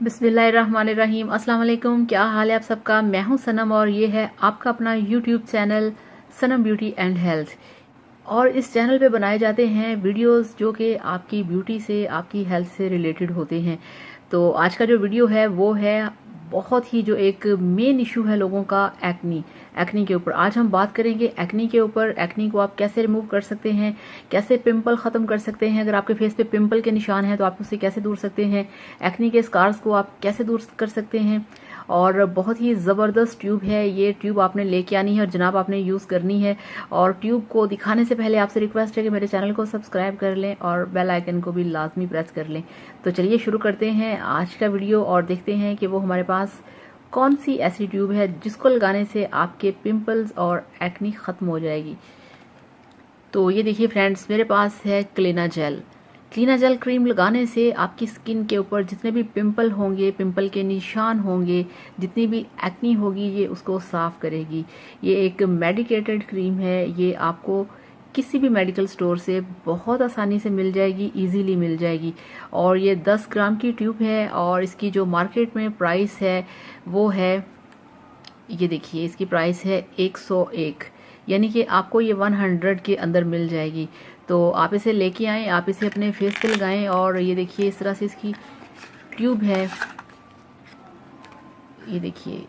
बिस्मिल्लाहिर्रहमानिर्रहीम। अस्सलाम वालेकुम। क्या हाल है आप सबका। मैं हूं सनम और ये है आपका अपना YouTube channel Sanam beauty and health. और इस चैनल पे बनाए जाते हैं वीडियोस जो कि आपकी ब्यूटी से, आपकी हेल्थ से रिलेटेड होते हैं। तो आज का जो वीडियो है वो है बहुत ही जो एक मेन इशू है लोगों का, एक्नी के ऊपर। आज हम बात करेंगे एक्नी के ऊपर। एक्नी को आप कैसे रिमूव कर सकते हैं, कैसे पिंपल खत्म कर सकते हैं। अगर आपके फेस पे पिंपल के निशान हैं तो आप उसे कैसे दूर सकते हैं, एक्नी के स्कार्स को आप कैसे दूर कर सकते हैं। और बहुत ही ज़बरदस्त ट्यूब है ये। ट्यूब आपने लेके आनी है और जनाब आपने यूज़ करनी है। और ट्यूब को दिखाने से पहले आपसे रिक्वेस्ट है कि मेरे चैनल को सब्सक्राइब कर लें और बेल आइकन को भी लाजमी प्रेस कर लें। तो चलिए शुरू करते हैं आज का वीडियो और देखते हैं कि वो हमारे पास कौन सी ऐसी ट्यूब है जिसको लगाने से आपके पिंपल्स और एक्नी ख़त्म हो जाएगी। तो ये देखिए फ्रेंड्स, मेरे पास है क्लीना जेल। क्लीना जेल क्रीम लगाने से आपकी स्किन के ऊपर जितने भी पिंपल होंगे, पिंपल के निशान होंगे, जितनी भी एक्नी होगी, ये उसको साफ करेगी। ये एक मेडिकेटेड क्रीम है। ये आपको किसी भी मेडिकल स्टोर से बहुत आसानी से मिल जाएगी, इजीली मिल जाएगी। और ये 10 ग्राम की ट्यूब है और इसकी जो मार्केट में प्राइस है वो है, ये देखिए इसकी प्राइस है 101, यानी कि आपको ये 100 के अंदर मिल जाएगी। तो आप इसे लेके आएँ, आप इसे अपने फेस पे लगाएं। और ये देखिए इस तरह से इसकी ट्यूब है। ये देखिए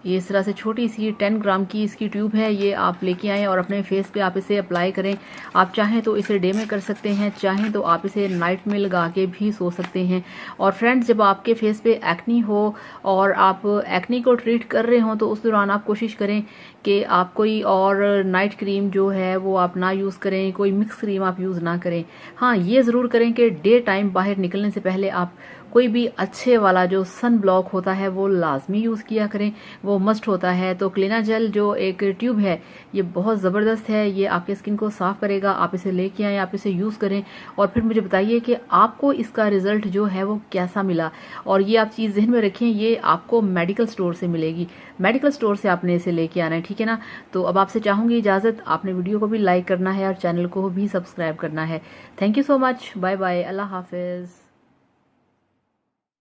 ये इस तरह से छोटी सी 10 ग्राम की इसकी ट्यूब है। ये आप लेके आएँ और अपने फेस पे आप इसे अप्लाई करें। आप चाहें तो इसे डे में कर सकते हैं, चाहें तो आप इसे नाइट में लगा के भी सो सकते हैं। और फ्रेंड्स, जब आपके फेस पे एक्नी हो और आप एक्नी को ट्रीट कर रहे हो तो उस दौरान आप कोशिश करें कि आप कोई और नाइट क्रीम जो है वो आप ना यूज़ करें, कोई मिक्स क्रीम आप यूज़ ना करें। हाँ, ये ज़रूर करें कि डे टाइम बाहर निकलने से पहले आप कोई भी अच्छे वाला जो सन ब्लॉक होता है वो लाजमी यूज़ किया करें, वो मस्ट होता है। तो क्लीना जेल जो एक ट्यूब है ये बहुत ज़बरदस्त है। ये आपके स्किन को साफ़ करेगा। आप इसे लेके आएँ, आप इसे यूज़ करें और फिर मुझे बताइए कि आपको इसका रिज़ल्ट जो है वो कैसा मिला। और ये आप चीज़ ज़हन में रखें, ये आपको मेडिकल स्टोर से मिलेगी। मेडिकल स्टोर से आपने इसे लेके आना है, ठीक है ना। तो अब आपसे चाहूँगी इजाज़त। आपने वीडियो को भी लाइक करना है और चैनल को भी सब्सक्राइब करना है। Thank you so much. Bye bye. अल्लाह हाफिज़।